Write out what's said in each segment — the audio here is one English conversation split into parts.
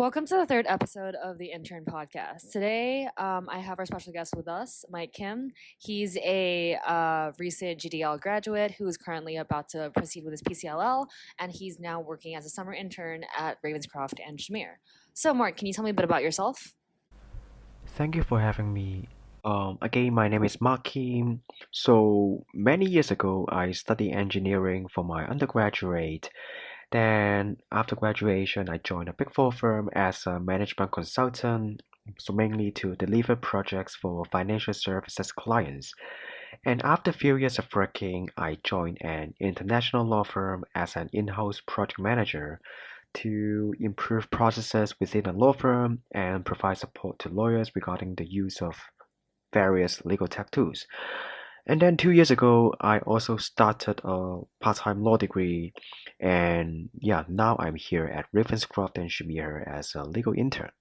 welcome to the third episode of the Intern podcast. Today, I have our special guest with us, Mike Kim. He's a recent GDL graduate who is currently about to proceed with his PCLL, and he's now working as a summer intern at Ravenscroft and Schmierer. So, Mark, can you tell me a bit about yourself? Thank you for having me. Again, my name is Mark Kim. So many years ago, I studied engineering for my undergraduate. Then, after graduation, I joined a Big Four firm as a management consultant, so mainly to deliver projects for financial services clients. And after a few years of working, I joined an international law firm as an in-house project manager to improve processes within a law firm and provide support to lawyers regarding the use of various legal tech tools. And then 2 years ago, I also started a part-time law degree, and yeah, now I'm here at Ravenscroft and Schmierer as a legal intern.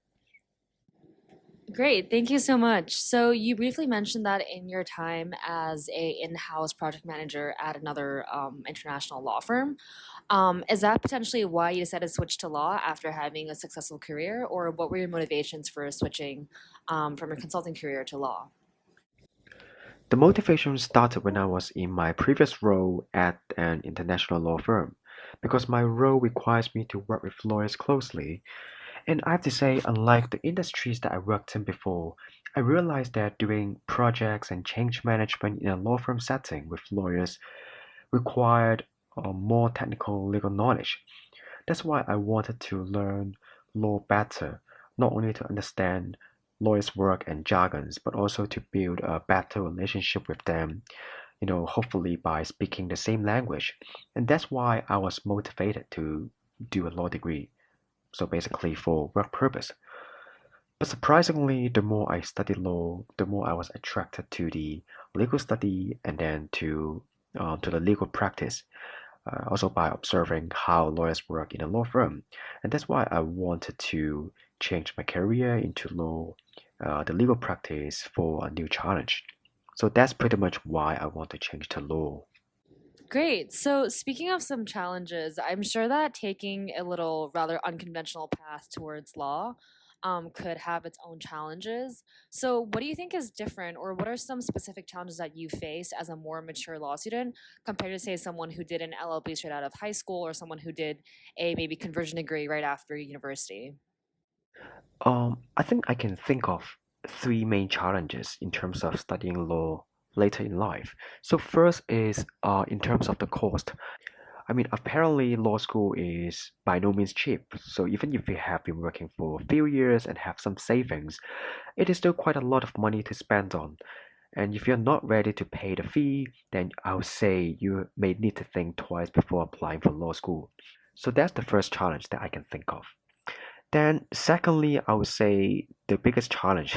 Great, thank you so much. So, you briefly mentioned that in your time as a in-house project manager at another international law firm. Is that potentially why you decided to switch to law after having a successful career, or what were your motivations for switching from your consulting career to law? The motivation started when I was in my previous role at an international law firm, because my role requires me to work with lawyers closely. And I have to say, unlike the industries that I worked in before, I realized that doing projects and change management in a law firm setting with lawyers required more technical legal knowledge. That's why I wanted to learn law better, not only to understand lawyers' work and jargons, but also to build a better relationship with them, hopefully by speaking the same language. And that's why I was motivated to do a law degree. So basically for work purpose. But surprisingly, the more I studied law, the more I was attracted to the legal study and then to the legal practice. Also by observing how lawyers work in a law firm, and that's why I wanted to change my career into law, the legal practice for a new challenge. So that's pretty much why I want to change to law. Great. So, speaking of some challenges, I'm sure that taking a little rather unconventional path towards law could have its own challenges. So, what do you think is different, or what are some specific challenges that you face as a more mature law student compared to, say, someone who did an LLB straight out of high school or someone who did a maybe conversion degree right after university? I think I can think of three main challenges in terms of studying law later in life. So first is in terms of the cost. I mean, apparently law school is by no means cheap. So even if you have been working for a few years and have some savings, it is still quite a lot of money to spend on. And if you're not ready to pay the fee, then I would say you may need to think twice before applying for law school. So that's the first challenge that I can think of. Then, secondly, I would say the biggest challenge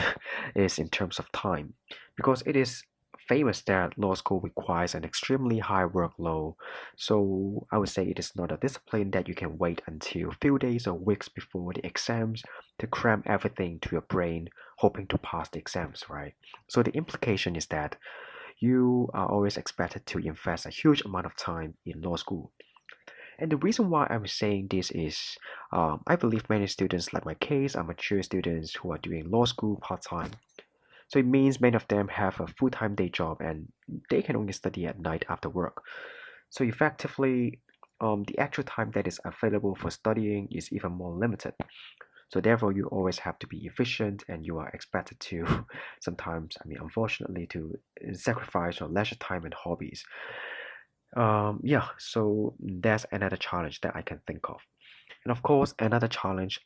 is in terms of time, because it is famous that law school requires an extremely high workload. So I would say it is not a discipline that you can wait until a few days or weeks before the exams to cram everything to your brain, hoping to pass the exams, right? So the implication is that you are always expected to invest a huge amount of time in law school. And the reason why I'm saying this is I believe many students, like my case, are mature students who are doing law school part time. So it means many of them have a full time day job and they can only study at night after work. So effectively, the actual time that is available for studying is even more limited. So therefore, you always have to be efficient and you are expected to sometimes, I mean, unfortunately, to sacrifice your leisure time and hobbies. Yeah, so that's another challenge that I can think of. And of course, another challenge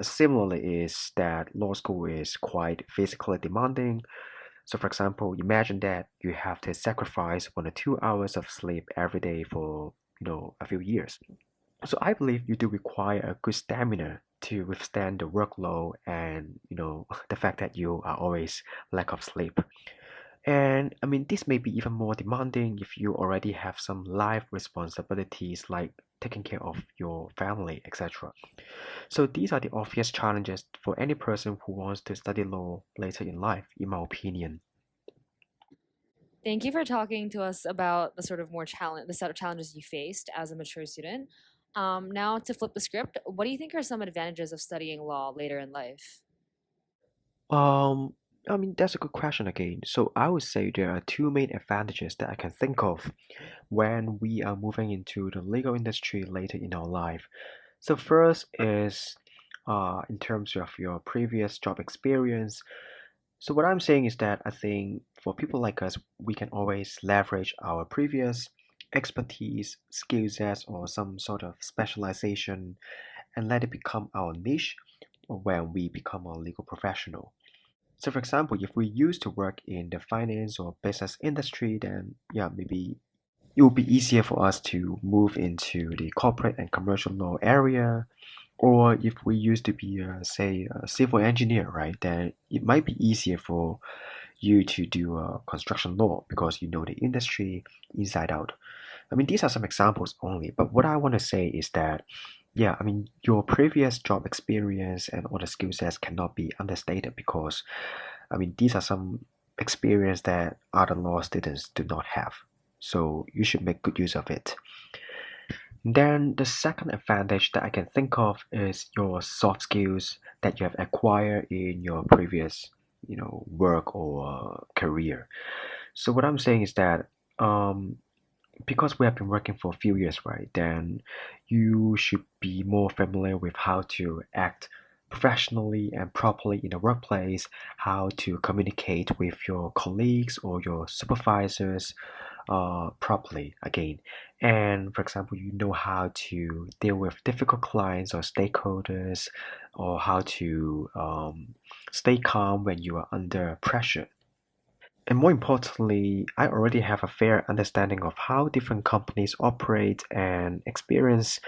similarly is that law school is quite physically demanding. So for example, imagine that you have to sacrifice 1 or 2 hours of sleep every day for, a few years. So I believe you do require a good stamina to withstand the workload and, the fact that you are always lack of sleep. And I mean, this may be even more demanding if you already have some life responsibilities like taking care of your family, etc. So these are the obvious challenges for any person who wants to study law later in life, in my opinion. Thank you for talking to us about the sort of more challenge, the set of challenges you faced as a mature student. Now, to flip the script, what do you think are some advantages of studying law later in life? Um, I mean, that's a good question again. So I would say there are two main advantages that I can think of when we are moving into the legal industry later in our life. So first is in terms of your previous job experience. So what I'm saying is that I think for people like us, we can always leverage our previous expertise, skill sets, or some sort of specialization and let it become our niche when we become a legal professional. So for example, if we used to work in the finance or business industry, then yeah, maybe it would be easier for us to move into the corporate and commercial law area. Or if we used to be, say, a civil engineer, right, then it might be easier for you to do construction law because you know the industry inside out. I mean, these are some examples only, but what I want to say is that, yeah, I mean, your previous job experience and all the skill sets cannot be understated because, I mean, these are some experience that other law students do not have. So you should make good use of it. Then the second advantage that I can think of is your soft skills that you have acquired in your previous, work or career. So what I'm saying is that um, because we have been working for a few years, right, then you should be more familiar with how to act professionally and properly in the workplace, how to communicate with your colleagues or your supervisors properly again. And for example, you know how to deal with difficult clients or stakeholders, or how to stay calm when you are under pressure. And more importantly, I already have a fair understanding of how different companies operate and experience,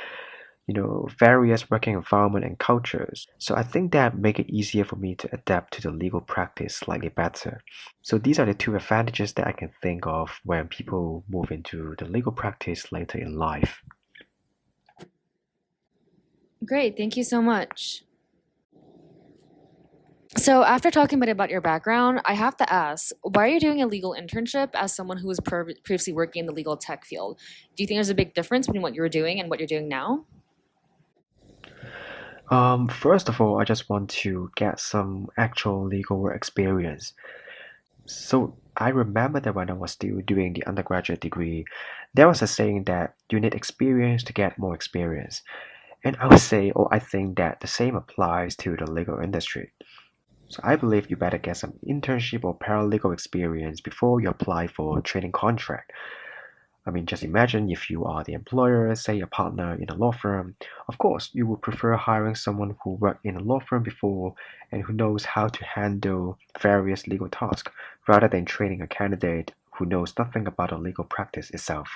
various working environment and cultures. So I think that make it easier for me to adapt to the legal practice slightly better. So these are the two advantages that I can think of when people move into the legal practice later in life. Great, thank you so much. So, after talking a bit about your background, I have to ask, why are you doing a legal internship as someone who was previously working in the legal tech field? Do you think there's a big difference between what you were doing and what you're doing now? First of all, I just want to get some actual legal work experience. So I remember that when I was still doing the undergraduate degree, there was a saying that you need experience to get more experience. And I would say, or I think that the same applies to the legal industry. So I believe you better get some internship or paralegal experience before you apply for a training contract. I mean, just imagine if you are the employer, say a partner in a law firm. Of course, you would prefer hiring someone who worked in a law firm before and who knows how to handle various legal tasks, rather than training a candidate who knows nothing about the legal practice itself.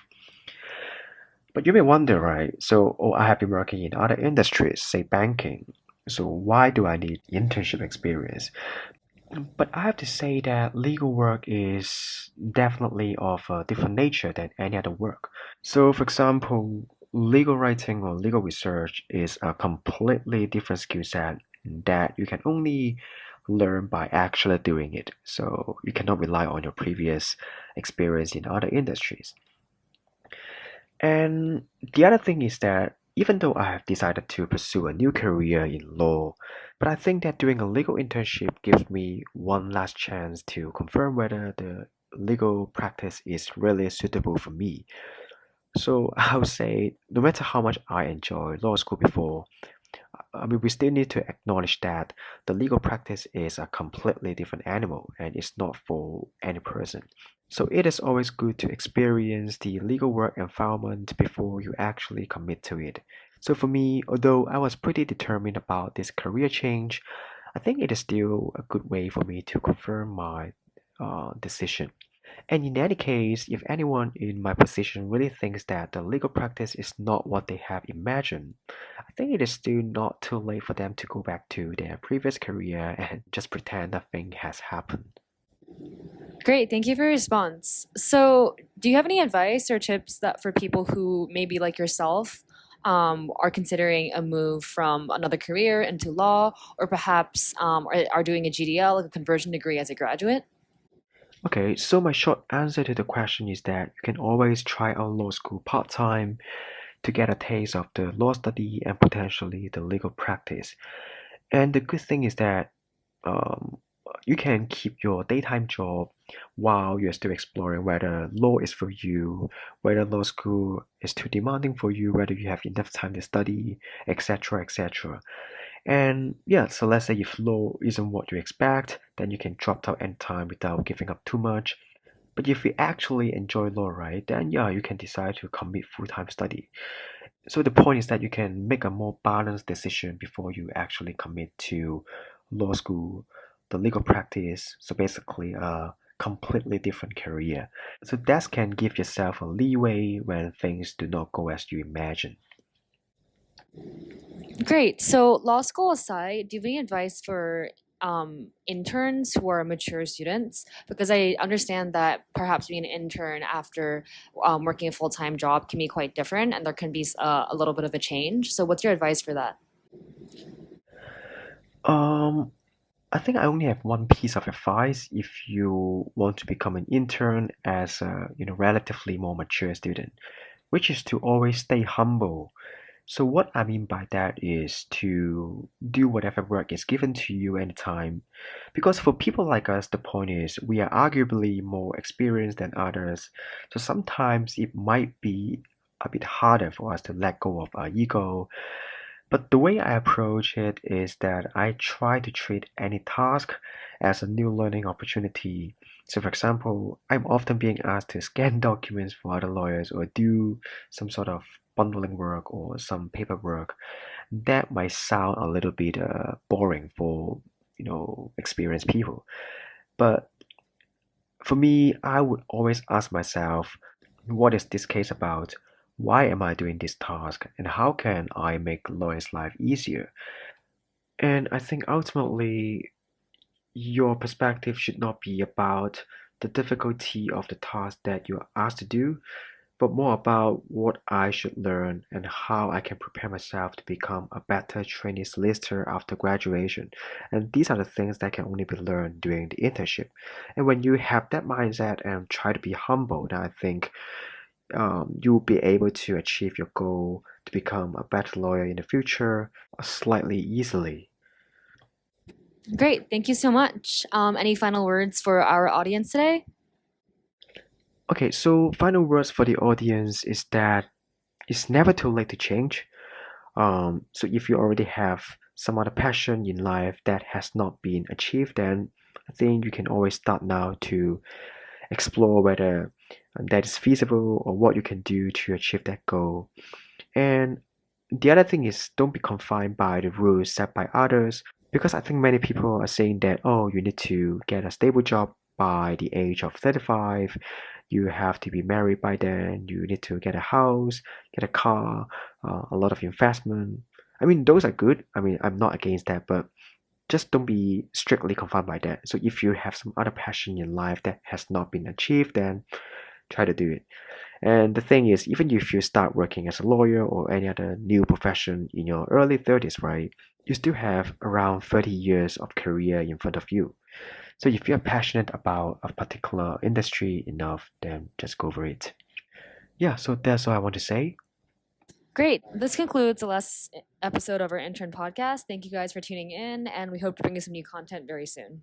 But you may wonder, right? So, oh, I have been working in other industries, say banking. So why do I need internship experience? But I have to say that legal work is definitely of a different nature than any other work. So, for example, legal writing or legal research is a completely different skill set that you can only learn by actually doing it. So, you cannot rely on your previous experience in other industries. And the other thing is that even though I have decided to pursue a new career in law, but I think that doing a legal internship gives me one last chance to confirm whether the legal practice is really suitable for me. So I would say, no matter how much I enjoy law school before, I mean, we still need to acknowledge that the legal practice is a completely different animal and it's not for any person. So it is always good to experience the legal work environment before you actually commit to it. So for me, although I was pretty determined about this career change, I think it is still a good way for me to confirm my decision. And in any case, if anyone in my position really thinks that the legal practice is not what they have imagined, I think it is still not too late for them to go back to their previous career and just pretend nothing has happened. Great, thank you for your response. So, do you have any advice or tips that for people who maybe like yourself are considering a move from another career into law, or perhaps are doing a GDL, like a conversion degree as a graduate? Okay, so my short answer to the question is that you can always try out law school part time. to get a taste of the law study and potentially the legal practice. And the good thing is that um, you can keep your daytime job while you're still exploring whether law is for you, whether law school is too demanding for you, whether you have enough time to study, etc., etc. And yeah, so let's say if law isn't what you expect, then you can drop out anytime without giving up too much. But if you actually enjoy law, right, then yeah, you can decide to commit full-time study. So the point is that you can make a more balanced decision before you actually commit to law school, the legal practice, so basically a completely different career. So that can give yourself a leeway when things do not go as you imagine. Great. So, law school aside, do you have any advice for interns who are mature students? Because I understand that perhaps being an intern after working a full time job can be quite different, and there can be a little bit of a change. So, what's your advice for that? Um, I think I only have one piece of advice if you want to become an intern as a relatively more mature student, which is to always stay humble. So what I mean by that is to do whatever work is given to you anytime. Because for people like us, the point is we are arguably more experienced than others. So sometimes it might be a bit harder for us to let go of our ego. But the way I approach it is that I try to treat any task as a new learning opportunity. So, for example, I'm often being asked to scan documents for other lawyers or do some sort of bundling work or some paperwork. That might sound a little bit boring for experienced people. But for me, I would always ask myself, what is this case about? Why am I doing this task? And how can I make lawyer's life easier? And I think ultimately, your perspective should not be about the difficulty of the task that you are asked to do, but more about what I should learn and how I can prepare myself to become a better trainee solicitor after graduation. And these are the things that can only be learned during the internship. And when you have that mindset and try to be humble, then I think you'll be able to achieve your goal to become a better lawyer in the future slightly easily. Great. Thank you so much. Any final words for our audience today? Okay, so final words for the audience is that it's never too late to change. So if you already have some other passion in life that has not been achieved, then I think you can always start now to explore whether that is feasible or what you can do to achieve that goal. And the other thing is don't be confined by the rules set by others because I think many people are saying that, oh, you need to get a stable job by the age of 35, you have to be married by then, you need to get a house, get a car, a lot of investment. I mean, those are good. I mean, I'm not against that, but just don't be strictly confined by that. So if you have some other passion in life that has not been achieved, then try to do it. And the thing is, even if you start working as a lawyer or any other new profession in your early 30s, right, you still have around 30 years of career in front of you. So if you're passionate about a particular industry enough, then just go for it. Yeah, so that's all I want to say. Great. This concludes the last episode of our intern podcast. Thank you guys for tuning in, and we hope to bring you some new content very soon.